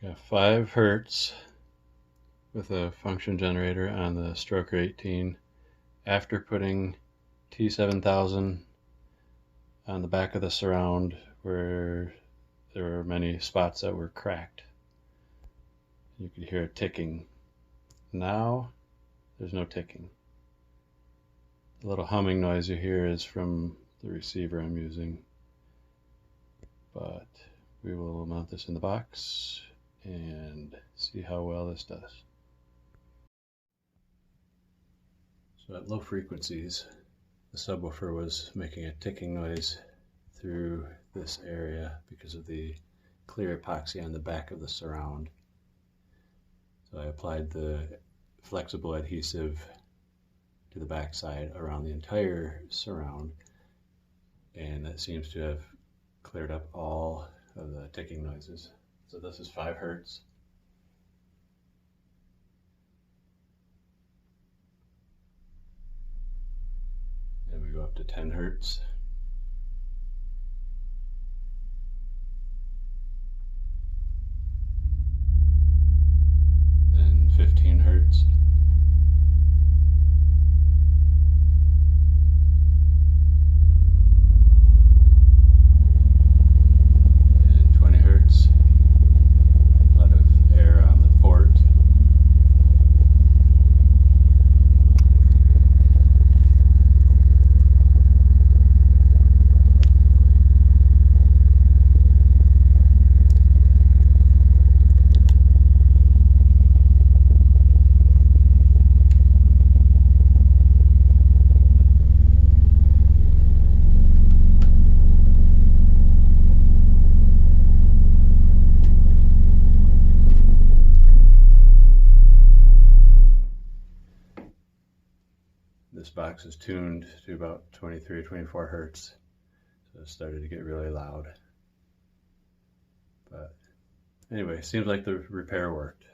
Got 5 hertz with a function generator on the Stroker 18 after putting T7000 on the back of the surround where there were many spots that were cracked. You could hear it ticking. Now there's no ticking. The little humming noise you hear is from the receiver I'm using. But we will mount this in the box and see how well this does. So at low frequencies, the subwoofer was making a ticking noise through this area because of the clear epoxy on the back of the surround. So I applied the flexible adhesive to the back side around the entire surround, and that seems to have cleared up all of the ticking noises. So this is 5 hertz. And we go up to 10 hertz. Then 15 hertz. And 20 hertz. A lot of air on the port. This box is tuned to about 23 or 24 hertz, so it started to get really loud. But anyway, seems like the repair worked.